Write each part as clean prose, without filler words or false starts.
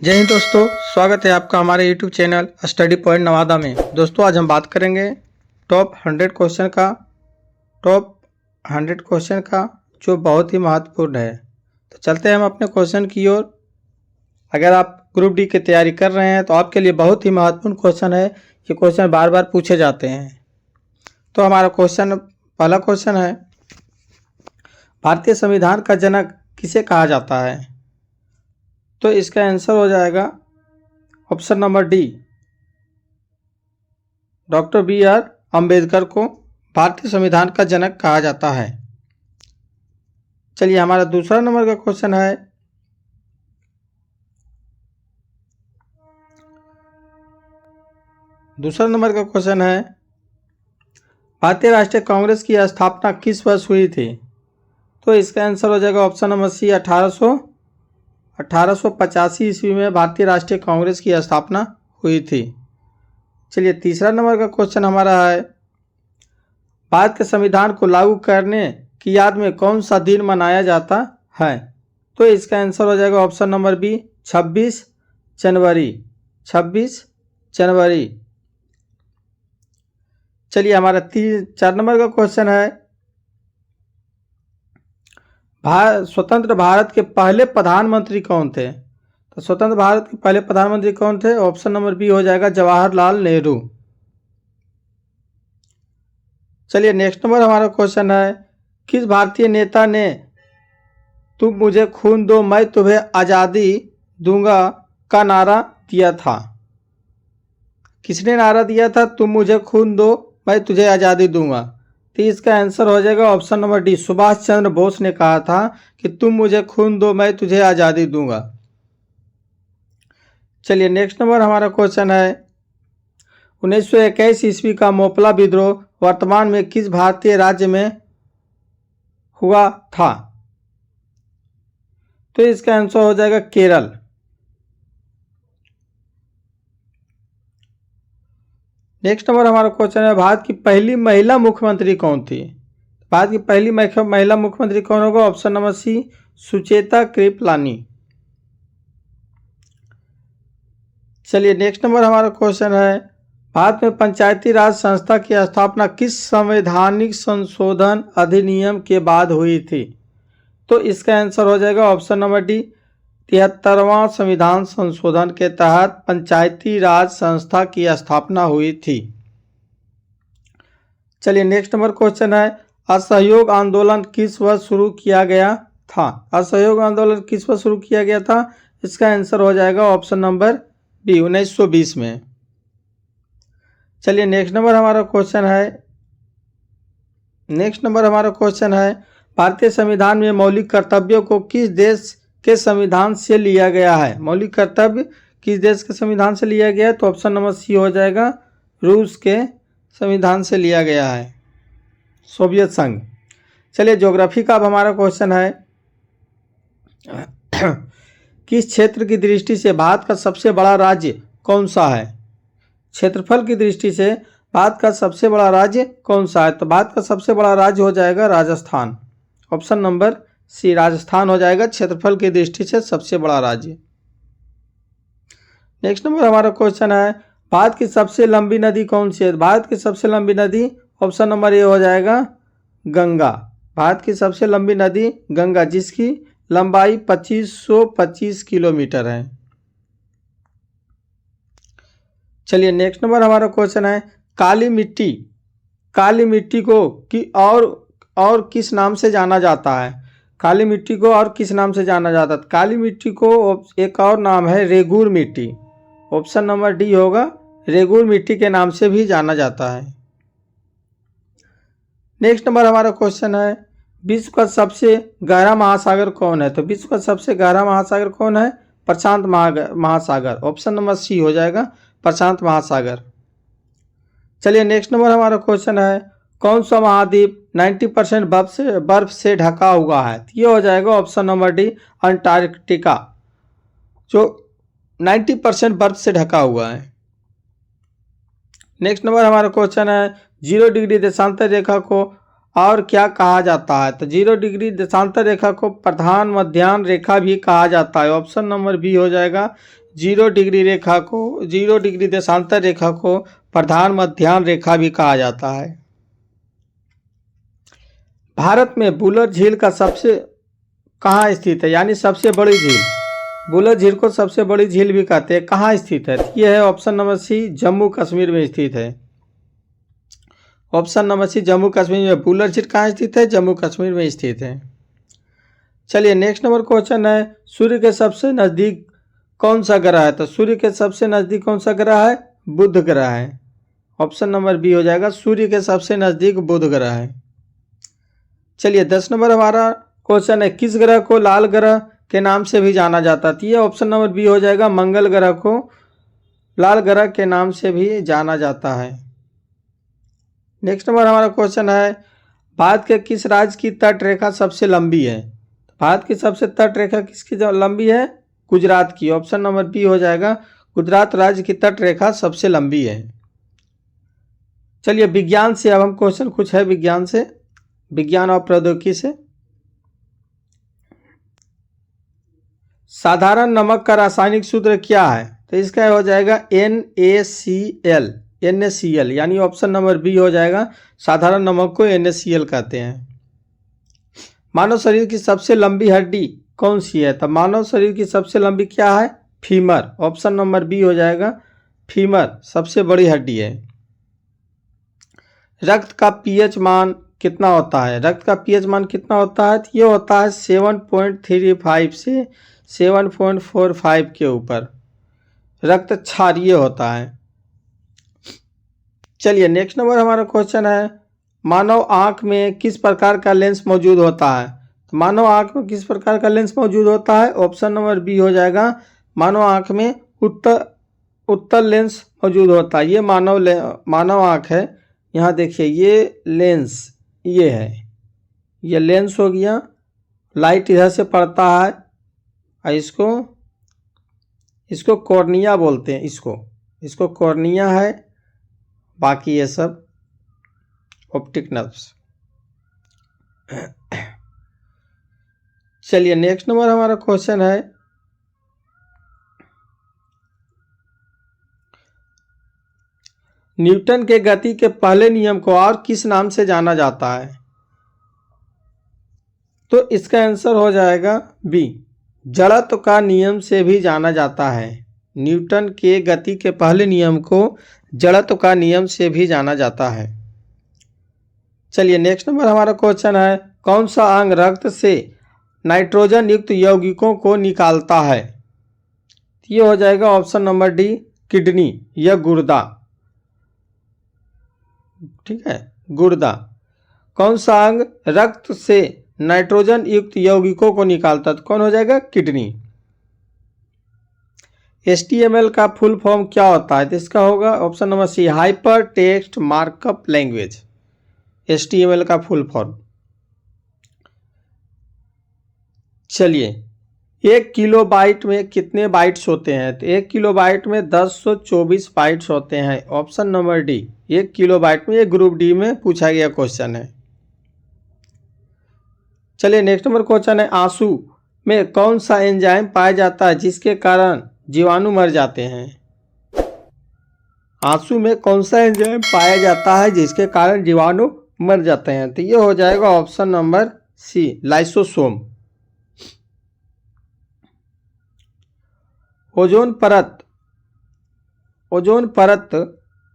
जय हिंद दोस्तों, स्वागत है आपका हमारे YouTube channel study point Nawada में। दोस्तों आज हम बात करेंगे टॉप 100 क्वेश्चन का जो बहुत ही महत्वपूर्ण है। तो चलते हैं हम अपने क्वेश्चन की ओर। अगर आप ग्रुप डी की तैयारी कर रहे हैं तो आपके लिए बहुत ही महत्वपूर्ण क्वेश्चन है। ये क्वेश्चन बार बार पूछे जाते हैं। तो हमारा पहला क्वेश्चन है, भारतीय संविधान का जनक किसे कहा जाता है? तो इसका आंसर हो जाएगा option number D, doctor BR Ambedkar को भारतीय संविधान का जनक कहा जाता है। चलिए हमारा दूसरा नंबर का क्वेश्चन है, भारतीय राष्ट्रीय कांग्रेस की स्थापना किस वर्ष हुई थी? तो इसका आंसर हो जाएगा ऑप्शन नंबर सी, 1885 ईस्वी में भारतीय राष्ट्रीय कांग्रेस की स्थापना हुई थी। चलिए तीसरा नंबर का क्वेश्चन हमारा है, भारत के संविधान को लागू करने की याद में कौन सा दिन मनाया जाता है? तो इसका आंसर हो जाएगा ऑप्शन नंबर बी, 26 जनवरी। चलिए हमारा 4 नंबर का क्वेश्चन है, स्वतंत्र भारत के पहले प्रधानमंत्री कौन थे? तो स्वतंत्र भारत के पहले प्रधानमंत्री कौन थे? ऑप्शन नंबर बी हो जाएगा जवाहरलाल नेहरू। चलिए नेक्स्ट नंबर हमारा क्वेश्चन है, किस भारतीय नेता ने तुम मुझे खून दो मैं तुम्हें आज़ादी दूंगा का नारा दिया था? किसने नारा दिया था तुम मुझे खून दो मैं तुझे आज़ादी दूंगा? तो इसका आंसर हो जाएगा option number D, Subhash Chandra Bose ने कहा था कि तुम मुझे खून दो मैं तुझे आज़ादी दूंगा। चलिए नेक्स्ट नंबर हमारा क्वेश्चन है, 1921 ईस्वी का मोपला विद्रोह वर्तमान में किस भारतीय राज्य में हुआ था? तो इसका आंसर हो जाएगा केरल। नेक्स्ट नंबर हमारा क्वेश्चन है, भारत की पहली महिला मुख्यमंत्री कौन थी? भारत की पहली महिला मुख्यमंत्री कौन होगा? Option number C, Sucheta Kripalani. चलिए नेक्स्ट नंबर हमारा क्वेश्चन है, भारत में पंचायती राज संस्था की स्थापना किस संवैधानिक संशोधन अधिनियम के बाद हुई थी? तो इसका आंसर हो जाएगा ऑप्शन नंबर डी, 73वां संविधान संशोधन के तहत पंचायती राज संस्था की स्थापना हुई थी। चलिए नेक्स्ट नंबर क्वेश्चन है, असहयोग आंदोलन किस वर्ष शुरू किया गया था? असहयोग आंदोलन किस वर्ष शुरू किया गया था? इसका आंसर हो जाएगा ऑप्शन नंबर बी, 1920 में। चलिए नेक्स्ट नंबर हमारा क्वेश्चन है, भारतीय संविधान में मौलिक कर्तव्यों को किस देश के संविधान से लिया गया है? मौलिक कर्तव्य किस देश के संविधान से लिया गया है? तो ऑप्शन नंबर सी हो जाएगा, रूस के संविधान से लिया गया है, सोवियत संघ। चलिए ज्योग्राफी का अब हमारा क्वेश्चन है, किस क्षेत्र की दृष्टि से भारत का सबसे बड़ा राज्य कौन सा है? क्षेत्रफल की दृष्टि से भारत का सबसे बड़ा राज्य कौन सा है? तो भारत का सबसे बड़ा राज्य हो जाएगा Rajasthan. Option number C, Rajasthan हो जाएगा क्षेत्रफल की दृष्टि से सबसे बड़ा राज्य। नेक्स्ट नंबर हमारा क्वेश्चन है, भारत की सबसे लंबी नदी कौन सी है? भारत की सबसे लंबी नदी ऑप्शन नंबर ए हो जाएगा गंगा। भारत की सबसे लंबी नदी गंगा, जिसकी लंबाई 2525 किलोमीटर है। चलिए नेक्स्ट नंबर हमारा क्वेश्चन है, काली मिट्टी को और किस नाम से जाना जाता है? काली मिट्टी को और किस नाम से जाना जाता है? काली मिट्टी को एक और नाम है रेगूर मिट्टी। ऑप्शन नंबर डी होगा, रेगूर मिट्टी के नाम से भी जाना जाता है। नेक्स्ट नंबर हमारा क्वेश्चन है, विश्व का सबसे गहरा महासागर कौन है? तो विश्व का सबसे गहरा महासागर कौन है? प्रशांत महासागर। ऑप्शन नंबर सी हो जाएगा प्रशांत महासागर। चलिए नेक्स्ट नंबर हमारा क्वेश्चन है, कौन सा महाद्वीप 90% बर्फ से ढका हुआ है? ये हो जाएगा ऑप्शन नंबर डी, अंटार्कटिका, जो 90% बर्फ से ढका हुआ है। नेक्स्ट नंबर हमारा क्वेश्चन है, 0 डिग्री देशांतर रेखा को और क्या कहा जाता है? तो 0 डिग्री देशांतर रेखा को प्रधान मध्याह्न रेखा भी कहा जाता है। ऑप्शन नंबर बी हो जाएगा जीरो डिग्री देशांतर रेखा को प्रधान मध्याह्न रेखा भी कहा जाता है। भारत में बुलर झील का सबसे कहाँ स्थित है, यानी सबसे बड़ी झील, बुलर झील को सबसे बड़ी झील भी कहते हैं, कहाँ स्थित है? यह है option number C, Jammu Kashmir में स्थित है। Option number C, Jammu Kashmir में। बुलर झील कहाँ स्थित है? जम्मू कश्मीर में स्थित है। चलिए नेक्स्ट नंबर क्वेश्चन है, सूर्य के सबसे नजदीक कौन सा ग्रह है? तो सूर्य के सबसे नजदीक कौन सा ग्रह है? बुध ग्रह है। ऑप्शन नंबर बी हो जाएगा, सूर्य के सबसे नजदीक बुध ग्रह है। चलिए 10 नंबर हमारा क्वेश्चन है, किस ग्रह को लाल ग्रह के नाम से भी जाना जाता है? ये ऑप्शन नंबर बी हो जाएगा, मंगल ग्रह को लाल ग्रह के नाम से भी जाना जाता है। नेक्स्ट नंबर हमारा क्वेश्चन है, भारत के किस राज्य की तट रेखा सबसे लंबी है? भारत की सबसे तट रेखा किसकी लंबी है? गुजरात की। ऑप्शन नंबर बी हो जाएगा, गुजरात राज्य की तट रेखा सबसे लंबी है। चलिए विज्ञान से अब हम क्वेश्चन कुछ है विज्ञान से, विज्ञान और प्रौद्योगिकी से। साधारण नमक का रासायनिक सूत्र क्या है? तो इसका हो जाएगा NaCl, यानी ऑप्शन नंबर बी हो जाएगा, साधारण नमक को NaCl कहते हैं। मानव शरीर की सबसे लंबी हड्डी कौन सी है? तो मानव शरीर की सबसे लंबी क्या है? फीमर। ऑप्शन नंबर बी हो जाएगा, फीमर सबसे बड़ी हड्डी है। रक्त का पीएच मान कितना होता है? रक्त का पीएच मान कितना होता है? तो ये होता है 7.35 से 7.45 के ऊपर रक्त क्षारीय होता है। चलिए नेक्स्ट नंबर हमारा क्वेश्चन है, मानव आंख में किस प्रकार का लेंस मौजूद होता है? तो मानव आंख में किस प्रकार का लेंस मौजूद होता है? ऑप्शन नंबर बी हो जाएगा, मानव आंख में उत्तल लेंस मौजूद होता है। ये मानव आंख है, यहाँ देखिए ये लेंस, ये है, ये लेंस हो गया, लाइट इधर से पड़ता है और इसको कॉर्निया बोलते हैं, इसको कॉर्निया है, बाकी ये सब ऑप्टिक नर्व्स। चलिए नेक्स्ट नंबर हमारा क्वेश्चन है, न्यूटन के गति के पहले नियम को और किस नाम से जाना जाता है? तो इसका आंसर हो जाएगा बी, जड़त्व का नियम से भी जाना जाता है। न्यूटन के गति के पहले नियम को जड़त्व का नियम से भी जाना जाता है। चलिए नेक्स्ट नंबर हमारा क्वेश्चन है, कौन सा अंग रक्त से नाइट्रोजन युक्त यौगिकों को निकालता है? ये हो जाएगा ऑप्शन नंबर डी, किडनी या गुर्दा। ठीक है, गुर्दा। कौन सा अंग रक्त से नाइट्रोजन युक्त यौगिकों को निकालता है? तो कौन हो जाएगा? किडनी। HTML का फुल फॉर्म क्या होता है? तो इसका होगा option number C, hyper text markup language, HTML का फुल फॉर्म। चलिए 1 किलोबाइट में कितने बाइट्स होते हैं? तो 1 किलोबाइट में 1024 बाइट्स होते हैं। ऑप्शन नंबर डी, 1 किलोबाइट में। ये ग्रुप डी में पूछा गया क्वेश्चन है। चलिए नेक्स्ट नंबर क्वेश्चन है, आंसू में कौन सा एंजाइम पाया जाता है जिसके कारण जीवाणु मर जाते हैं? आंसू में कौन सा एंजाइम पाया जाता है जिसके कारण जीवाणु मर जाते हैं? तो ये हो जाएगा option number C, lysosome. Ozone परत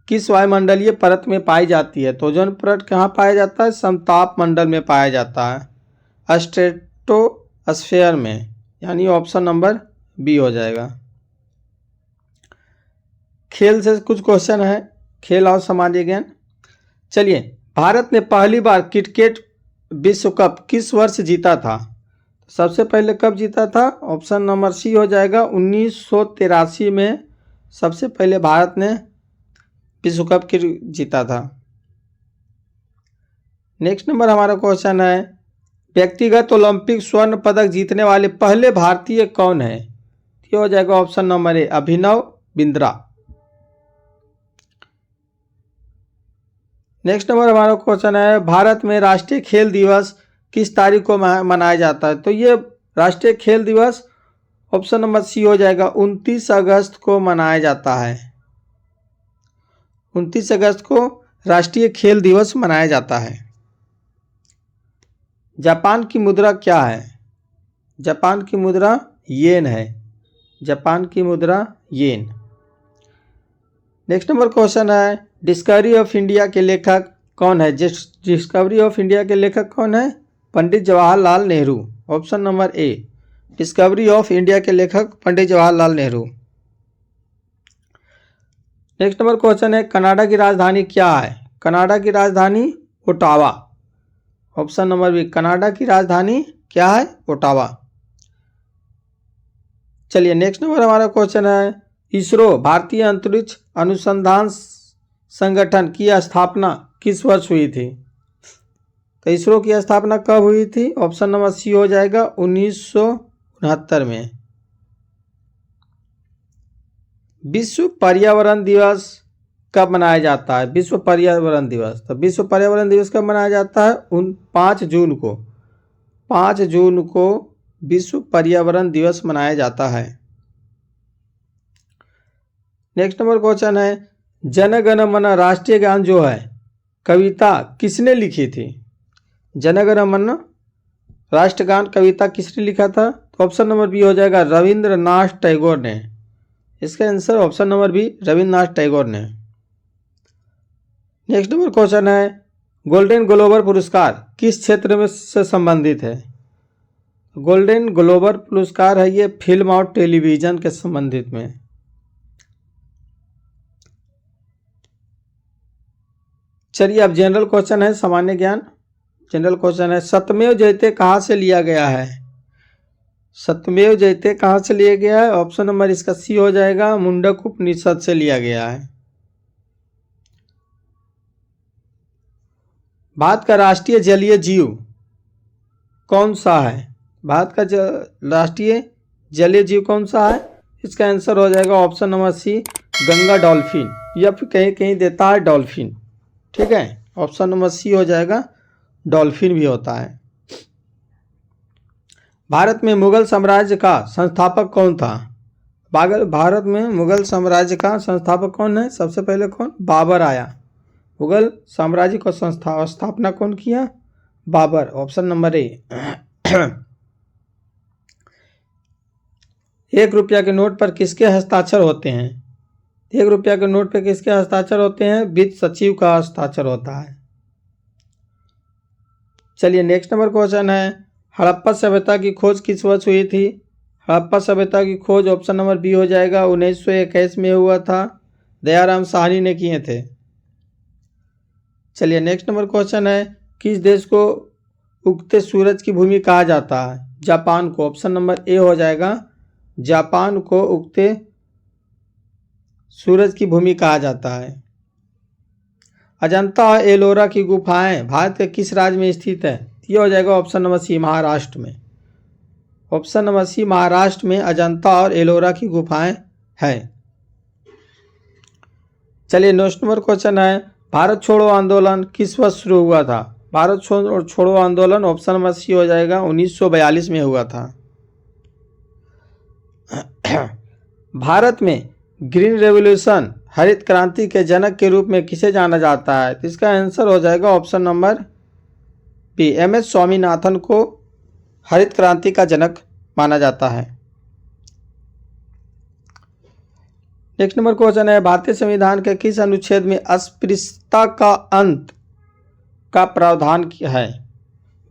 किस वायुमंडलीय परत में पाई जाती है? तो ओजोन परत कहाँ पाया जाता है? समताप मंडल में पाया जाता है, स्ट्रेटोस्फेयर में, यानी ऑप्शन नंबर बी हो जाएगा। खेल से कुछ क्वेश्चन है, खेल और सामान्य ज्ञान। चलिए, भारत ने पहली बार क्रिकेट विश्व कप किस वर्ष जीता था? सबसे पहले कब जीता था? ऑप्शन नंबर सी हो जाएगा, 1983 में सबसे पहले भारत ने विश्व कप जीता था। नेक्स्ट नंबर हमारा क्वेश्चन है, व्यक्तिगत ओलंपिक स्वर्ण पदक जीतने वाले पहले भारतीय कौन है? ये हो जाएगा ऑप्शन नंबर ए, अभिनव बिंद्रा। नेक्स्ट नंबर हमारा क्वेश्चन है, भारत में राष्ट्रीय खेल दिवस किस तारीख को मनाया जाता है? तो ये राष्ट्रीय खेल दिवस ऑप्शन नंबर सी हो जाएगा 29 अगस्त को मनाया जाता है। 29 अगस्त को राष्ट्रीय खेल दिवस मनाया जाता है। जापान की मुद्रा क्या है? जापान की मुद्रा येन है। जापान की मुद्रा येन। नेक्स्ट नंबर क्वेश्चन है, डिस्कवरी ऑफ इंडिया के लेखक कौन है? डिस्कवरी ऑफ इंडिया के लेखक कौन है? Pandit Jawaharlal Nehru. Option number A, Discovery of India के लेखक Pandit Jawaharlal Nehru. Next number question है, कनाडा की राजधानी क्या है? कनाडा की राजधानी Ottawa. Option number B, Canada की राजधानी क्या है? ओटावा। चलिए नेक्स्ट नंबर हमारा क्वेश्चन है, इसरो भारतीय अंतरिक्ष अनुसंधान संगठन की स्थापना किस वर्ष हुई थी? तो इसरो की स्थापना कब हुई थी? ऑप्शन नंबर सी हो जाएगा 1969 में। विश्व पर्यावरण दिवस कब मनाया जाता है? विश्व पर्यावरण दिवस, तो विश्व पर्यावरण दिवस कब मनाया जाता है? 5 जून को। 5 जून को विश्व पर्यावरण दिवस मनाया जाता है। नेक्स्ट नंबर क्वेश्चन है, जन गण मन राष्ट्रीय गान जो है कविता किसने लिखी थी? जन गण मन राष्ट्रगान कविता किसने लिखा था? तो ऑप्शन नंबर बी हो जाएगा रविंद्रनाथ टैगोर ने। इसका answer option number B, Rabindranath Tagore ने। नेक्स्ट नंबर क्वेश्चन है, गोल्डन ग्लोब पुरस्कार किस क्षेत्र में से संबंधित है? गोल्डन ग्लोब पुरस्कार है ये फिल्म और टेलीविजन के संबंधित में। चलिए अब जनरल क्वेश्चन है, सामान्य ज्ञान जनरल क्वेश्चन है, सत्यमेव जयते कहाँ से लिया गया है? सत्यमेव जयते कहाँ से लिया गया है? ऑप्शन नंबर इसका सी हो जाएगा, मुंडक उपनिषद से लिया गया है। भारत का राष्ट्रीय जलीय जीव कौन सा है? भारत का राष्ट्रीय जलीय जीव कौन सा है? इसका आंसर हो जाएगा option number C, Ganga dolphin, या फिर कहीं कहीं देता है डॉल्फिन। ठीक है, ऑप्शन नंबर सी हो जाएगा, डॉल्फिन भी होता है। भारत में मुगल साम्राज्य का संस्थापक कौन था? भारत में मुगल साम्राज्य का संस्थापक कौन है? सबसे पहले कौन? बाबर आया। मुगल साम्राज्य को स्थापना कौन किया? बाबर। ऑप्शन नंबर ए। 1 रुपया के नोट पर किसके हस्ताक्षर होते हैं? 1 रुपया के नोट पर किसके हस्ताक्षर होते हैं? वित्त सचिव का हस्ताक्षर होता है। चलिए नेक्स्ट नंबर क्वेश्चन है, हड़प्पा सभ्यता की खोज किस वर्ष हुई थी? हड़प्पा सभ्यता की खोज ऑप्शन नंबर बी हो जाएगा 1921 में हुआ था। दयाराम साहनी ने किए थे। चलिए नेक्स्ट नंबर क्वेश्चन है, किस देश को उगते सूरज की भूमि कहा जाता है? जापान को। ऑप्शन नंबर ए हो जाएगा, जापान को उगते सूरज की भूमि कहा जाता है। अजंता और एलोरा की गुफाएं भारत के किस राज्य में स्थित है? ये हो जाएगा ऑप्शन नंबर सी, महाराष्ट्र में। ऑप्शन नंबर सी, महाराष्ट्र में अजंता और एलोरा की गुफाएं हैं। चलिए नेक्स्ट नंबर क्वेश्चन है, भारत छोड़ो आंदोलन किस वर्ष शुरू हुआ था? भारत छोड़ो आंदोलन ऑप्शन नंबर सी हो जाएगा 1942 में हुआ था। भारत में ग्रीन रेवोल्यूशन हरित क्रांति के जनक के रूप में किसे जाना जाता है? तो इसका आंसर हो जाएगा option number B, M S. Swaminathan को हरित क्रांति का जनक माना जाता है। नेक्स्ट नंबर क्वेश्चन है, भारतीय संविधान के किस अनुच्छेद में अस्पृश्यता का अंत का प्रावधान है?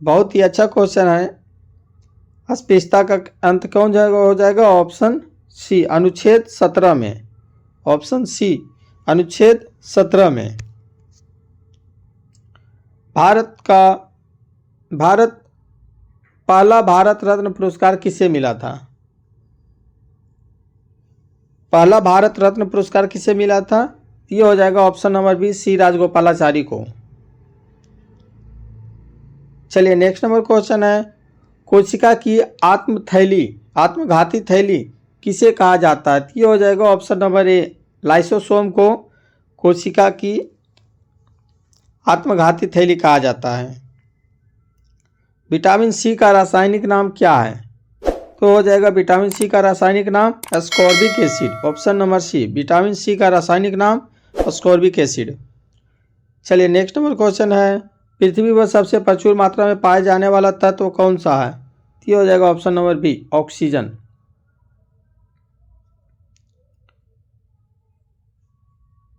बहुत ही अच्छा क्वेश्चन है। अस्पृश्यता का अंत कौन जाएगा? हो जाएगा ऑप्शन सी, अनुच्छेद 17 में। ऑप्शन सी, अनुच्छेद 17 में। पहला भारत रत्न पुरस्कार किसे मिला था? पहला भारत रत्न पुरस्कार किसे मिला था? ये हो जाएगा ऑप्शन नंबर बी, सी राजगोपालाचारी को। चलिए नेक्स्ट नंबर क्वेश्चन है, कोशिका की आत्मघाती थैली किसे कहा जाता है? ये हो जाएगा ऑप्शन नंबर ए, लाइसोसोम को कोशिका की आत्मघाती थैली कहा जाता है। विटामिन सी का रासायनिक नाम क्या है? तो हो जाएगा विटामिन सी का रासायनिक नाम ascorbic acid. Option number C, vitamin C का रासायनिक नाम एस्कॉर्बिक एसिड। चलिए नेक्स्ट नंबर क्वेश्चन है, पृथ्वी पर सबसे प्रचुर मात्रा में पाए जाने वाला तत्व कौन सा है? ये हो जाएगा ऑप्शन नंबर बी, ऑक्सीजन।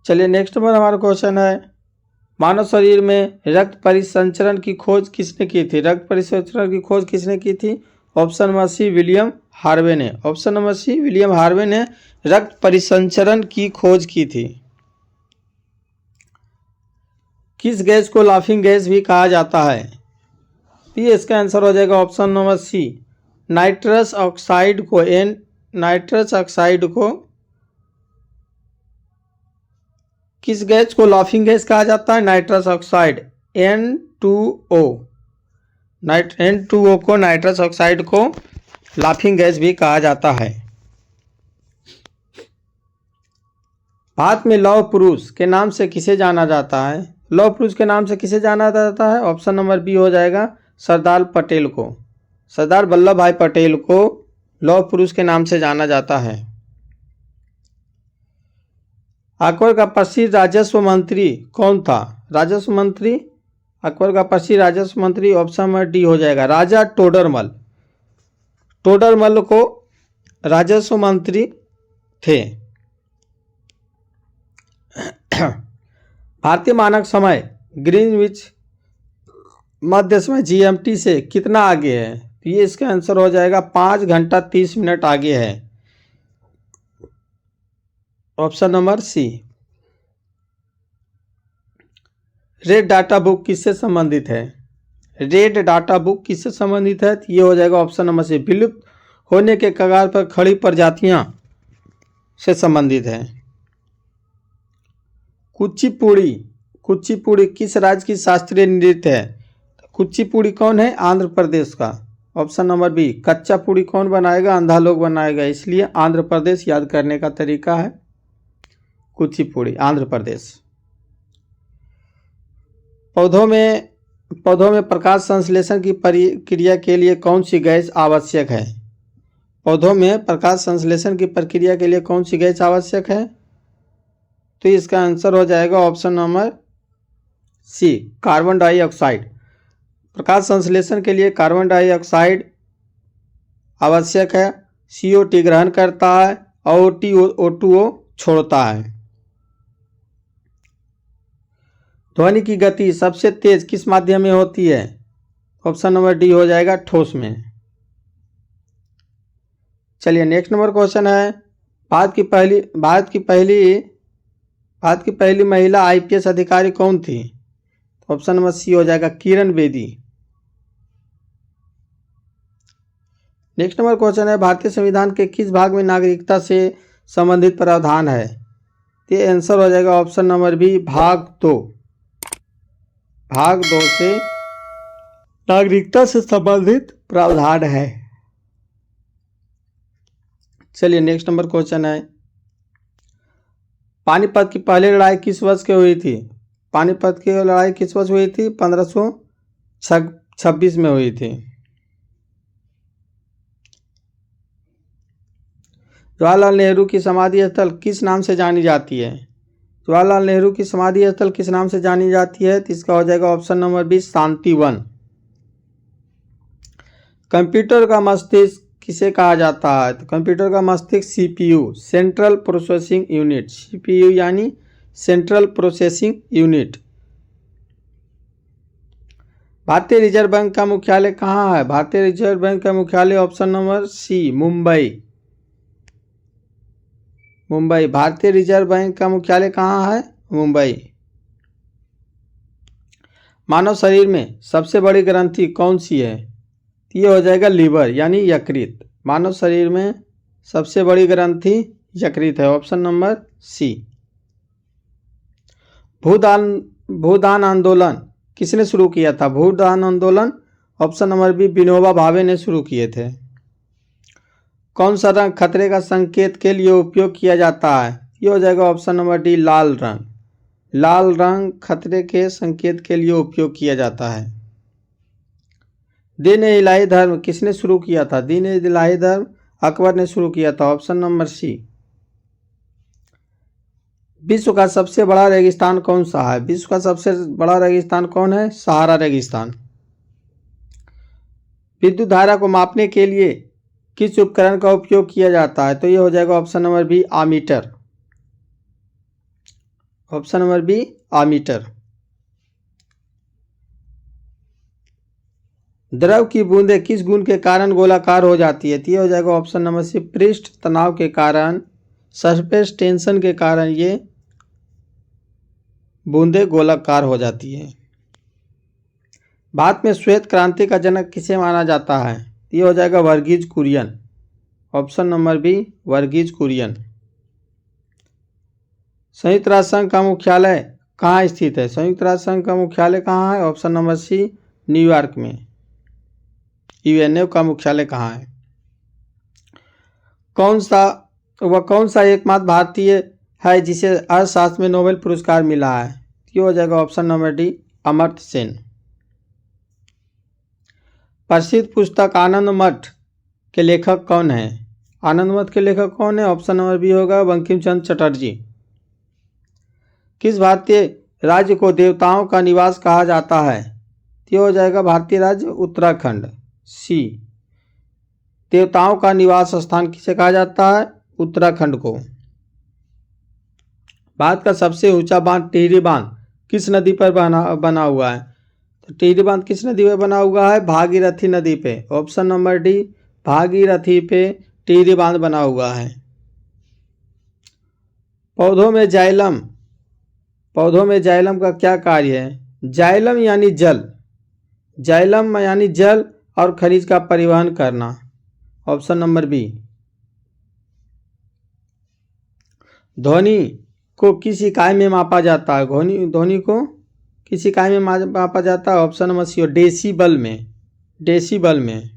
चलिए नेक्स्ट नंबर हमारा क्वेश्चन है, मानव शरीर में रक्त परिसंचरण की खोज किसने की थी? रक्त परिसंचरण की खोज किसने की थी? Option number C, William Harvey ने। Option number C, William Harvey ने रक्त परिसंचरण की खोज की थी। किस गैस को लाफिंग गैस भी कहा जाता है? ये इसका आंसर हो जाएगा option number C, nitrous oxide को। नाइट्रस ऑक्साइड को किस गैस को लाफिंग गैस कहा जाता है? Nitrous oxide, N2O। N2O को, नाइट्रस ऑक्साइड को लाफिंग गैस भी कहा जाता है। भारत में लौह पुरुष के नाम से किसे जाना जाता है? लौह पुरुष के नाम से किसे जाना जाता है? ऑप्शन नंबर बी हो जाएगा सरदार पटेल को। सरदार वल्लभ भाई पटेल को लौह पुरुष के नाम से जाना जाता है। अकबर का प्रसिद्ध राजस्व मंत्री कौन था? राजस्व मंत्री, अकबर का प्रसिद्ध राजस्व मंत्री ऑप्शन नंबर डी हो जाएगा राजा टोडरमल। टोडरमल को राजस्व मंत्री थे। भारतीय मानक समय ग्रीनविच मध्य समय GMT से कितना आगे है? तो ये इसका आंसर हो जाएगा 5 घंटा 30 मिनट आगे है। Option number C. Red data book किससे संबंधित है? रेड डाटा बुक किससे संबंधित है? तो ये हो जाएगा ऑप्शन नंबर सी, विलुप्त होने के कगार पर खड़ी प्रजातियां से संबंधित है। कुचिपुड़ी, कुचिपुड़ी किस राज्य की शास्त्रीय नृत्य है? कुचिपुड़ी कौन है? आंध्र प्रदेश का। ऑप्शन नंबर बी, कच्चा पूड़ी कौन बनाएगा? अंधा लोग बनाएगा, इसलिए आंध्र प्रदेश याद करने का तरीका है कुचिपुड़ी, आंध्र प्रदेश। पौधों में प्रकाश संश्लेषण की प्रक्रिया के लिए कौन सी गैस आवश्यक है? पौधों में प्रकाश संश्लेषण की प्रक्रिया के लिए कौन सी गैस आवश्यक है? तो इसका आंसर हो जाएगा option number C, carbon dioxide. प्रकाश संश्लेषण के लिए कार्बन डाइऑक्साइड आवश्यक है। CO2 ग्रहण करता है और O2O छोड़ता है। ध्वनि की गति सबसे तेज किस माध्यम में होती है? ऑप्शन नंबर डी हो जाएगा ठोस में। चलिए नेक्स्ट नंबर क्वेश्चन है, भारत की पहली महिला IPS अधिकारी कौन थी? ऑप्शन नंबर सी हो जाएगा Kiran Bedi. Next number question है, भारतीय संविधान के किस भाग में नागरिकता से संबंधित प्रावधान है? ये आंसर हो जाएगा ऑप्शन नंबर बी, भाग 2। भाग 2 से नागरिकता से संबंधित प्रावधान है। चलिए नेक्स्ट नंबर क्वेश्चन है, पानीपत की पहली लड़ाई किस वर्ष की हुई थी? पानीपत की लड़ाई किस वर्ष हुई थी? 1526 में हुई थी। जवाहरलाल नेहरू की समाधि स्थल किस नाम से जानी जाती है? जवाहरलाल नेहरू की समाधि स्थल किस नाम से जानी जाती है? तो इसका हो जाएगा ऑप्शन नंबर बी, शांति वन। कंप्यूटर का मस्तिष्क किसे कहा जाता है? तो कंप्यूटर का मस्तिष्क CPU, central processing unit. CPU यानी सेंट्रल प्रोसेसिंग यूनिट। भारतीय रिजर्व बैंक का मुख्यालय कहाँ है? भारतीय रिजर्व बैंक का मुख्यालय option number C, Mumbai. Mumbai. भारतीय रिजर्व बैंक का मुख्यालय कहाँ है? मुंबई। मानव शरीर में सबसे बड़ी ग्रंथि कौन सी है? ये हो जाएगा लीवर यानी यकृत। मानव शरीर में सबसे बड़ी ग्रंथि यकृत है, ऑप्शन नंबर सी। भूदान आंदोलन किसने शुरू किया था? भूदान आंदोलन option number B, Vinoba Bhave ने शुरू किए थे। कौन सा रंग खतरे का संकेत के लिए उपयोग किया जाता है? ये हो जाएगा ऑप्शन नंबर डी, लाल रंग। लाल रंग खतरे के संकेत के लिए उपयोग किया जाता है। दीन इलाही धर्म किसने शुरू किया था? दीन इलाही धर्म अकबर ने शुरू किया था। Option number C. विश्व का सबसे बड़ा रेगिस्तान कौन सा है? विश्व का सबसे बड़ा रेगिस्तान कौन है? सहारा रेगिस्तान। विद्युत धारा को मापने के लिए किस उपकरण का उपयोग किया जाता है? तो ये हो जाएगा option number B, ammeter. Option number B, ammeter. द्रव की बूंदें किस गुण के कारण गोलाकार हो जाती है? तो ये हो जाएगा ऑप्शन नंबर सी, पृष्ठ तनाव के कारण, सरफेस टेंशन के कारण ये बूंदें गोलाकार हो जाती है। भारत में श्वेत क्रांति का जनक किसे माना जाता है? ये हो जाएगा Verghese Kurien. Option number B, Verghese Kurien. संयुक्त राष्ट्र संघ का मुख्यालय कहाँ स्थित है? संयुक्त राष्ट्र संघ का मुख्यालय कहाँ है? ऑप्शन नंबर सी, न्यूयॉर्क में। यूएनओ का मुख्यालय कहाँ है? कौन सा एकमात्र भारतीय है जिसे अर्थशास्त्र में नोबेल पुरस्कार मिला है? ये हो जाएगा option number D, Amartya Sen. प्रसिद्ध पुस्तक आनंद मठ के लेखक कौन है? आनंद मठ के लेखक कौन है? ऑप्शन नंबर बी होगा बंकिम चंद्र चटर्जी। किस भारतीय राज्य को देवताओं का निवास कहा जाता है? ये हो जाएगा भारतीय राज्य उत्तराखंड, सी। देवताओं का निवास स्थान किसे कहा जाता है? उत्तराखंड को। भारत का सबसे ऊंचा बांध टिहरी बांध किस नदी पर बना हुआ है? तो टिहरी बांध किस नदी पर बना हुआ है? भागीरथी नदी पे। ऑप्शन नंबर डी, भागीरथी पे टिहरी बांध बना हुआ है। पौधों में जाइलम का क्या कार्य है? जाइलम यानी जल, जाइलम यानी जल और खनिज का परिवहन करना। Option number B. ध्वनि को किस इकाई में मापा जाता है? ध्वनि को किस इकाई में मापा जाता है? ऑप्शन नंबर सी, डेसीबल में। डेसीबल में।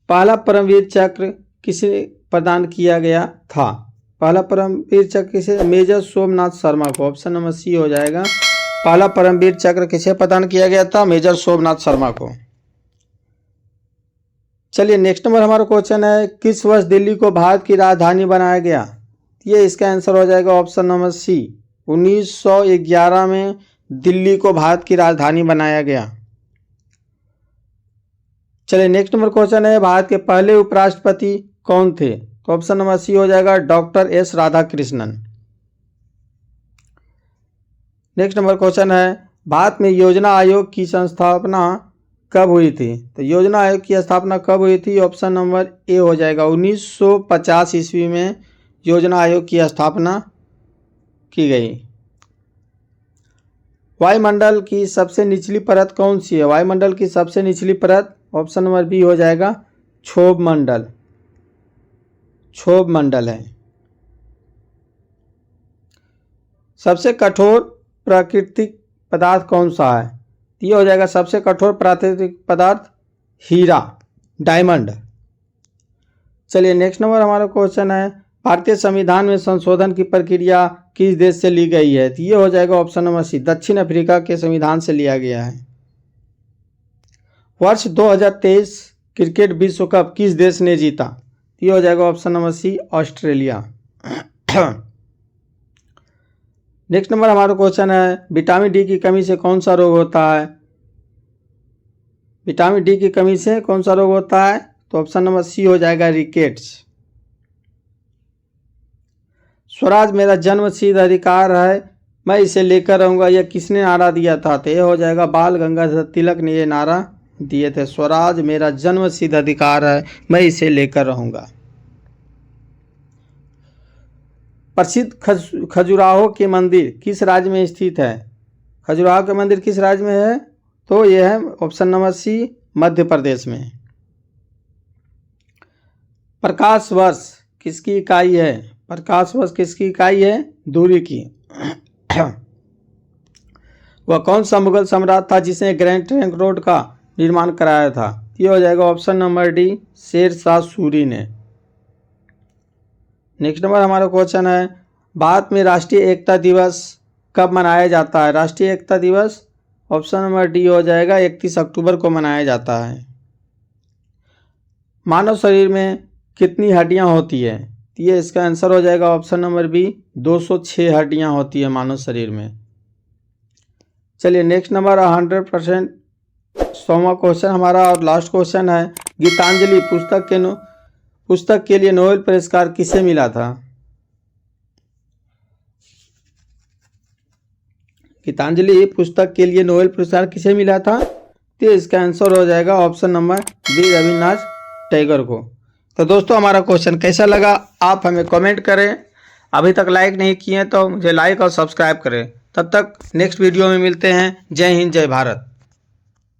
पहला परमवीर चक्र किसे प्रदान किया गया था? पहला परमवीर चक्र किसे? मेजर सोमनाथ शर्मा को। ऑप्शन नंबर सी हो जाएगा, पहला परमवीर चक्र किसे प्रदान किया गया था? मेजर सोमनाथ शर्मा को। चलिए नेक्स्ट नंबर हमारा क्वेश्चन है, किस वर्ष दिल्ली को भारत की राजधानी बनाया गया? ये इसका आंसर हो जाएगा ऑप्शन नंबर सी, 1911 में दिल्ली को भारत की राजधानी बनाया गया। चलिए नेक्स्ट नंबर क्वेश्चन है, भारत के पहले उपराष्ट्रपति कौन थे? तो ऑप्शन नंबर सी हो जाएगा doctor S Radhakrishnan. Next number question है, भारत में योजना आयोग की स्थापना कब हुई थी? तो योजना आयोग की स्थापना कब हुई थी? ऑप्शन नंबर ए हो जाएगा 1950 ईस्वी में योजना आयोग की स्थापना की गई। वायुमंडल की सबसे निचली परत कौन सी है? वायुमंडल की सबसे निचली परत ऑप्शन नंबर बी हो जाएगा क्षोभ मंडल। क्षोभ मंडल है। सबसे कठोर प्राकृतिक पदार्थ कौन सा है? ये हो जाएगा सबसे कठोर प्राकृतिक पदार्थ हीरा, डायमंड। चलिए नेक्स्ट नंबर हमारा क्वेश्चन है, भारतीय संविधान में संशोधन की प्रक्रिया किस देश से ली गई है? तो ये हो जाएगा ऑप्शन नंबर सी, दक्षिण अफ्रीका के संविधान से लिया गया है। वर्ष 2023 क्रिकेट विश्व कप किस देश ने जीता? ये हो जाएगा option number C, Australia. Next number हमारा क्वेश्चन है, विटामिन डी की कमी से कौन सा रोग होता है? विटामिन डी की कमी से कौन सा रोग होता है? तो ऑप्शन नंबर सी हो जाएगा रिकेट्स। स्वराज मेरा जन्मसिद्ध अधिकार है, मैं इसे लेकर रहूंगा, यह किसने नारा दिया था? तो यह हो जाएगा बाल गंगाधर तिलक ने यह नारा दिए थे, स्वराज मेरा जन्मसिद्ध अधिकार है, मैं इसे लेकर रहूंगा। प्रसिद्ध खजुराहो के मंदिर किस राज्य में स्थित है? खजुराहो के मंदिर किस राज्य में है? तो यह है ऑप्शन नंबर सी, मध्य प्रदेश में। प्रकाश वर्ष किसकी इकाई है? प्रकाश वर्ष किसकी इकाई है? दूरी की। वह कौन सा मुगल सम्राट था जिसने ग्रैंड ट्रंक रोड का निर्माण कराया था? ये हो जाएगा option number D, Sher Shah Suri ने। नेक्स्ट नंबर हमारा क्वेश्चन है, भारत में राष्ट्रीय एकता दिवस कब मनाया जाता है? राष्ट्रीय एकता दिवस ऑप्शन नंबर डी हो जाएगा, 31 अक्टूबर को मनाया जाता है। मानव शरीर में कितनी हड्डियां होती है? तो ये इसका आंसर हो जाएगा ऑप्शन नंबर बी, 206 हड्डियां होती है मानव शरीर में। चलिए नेक्स्ट नंबर 100% 100वां क्वेश्चन हमारा और लास्ट क्वेश्चन है, गीतांजलि पुस्तक के लिए नोबेल पुरस्कार किसे मिला था? गीतांजलि पुस्तक के लिए नोबेल पुरस्कार किसे मिला था? तो इसका आंसर हो जाएगा option number B, Rabindranath Tagore को। तो दोस्तों हमारा क्वेश्चन कैसा लगा आप हमें कमेंट करें। अभी तक लाइक नहीं किए तो मुझे लाइक और सब्सक्राइब करें। तब तक नेक्स्ट वीडियो में मिलते हैं। जय हिंद, जय भारत।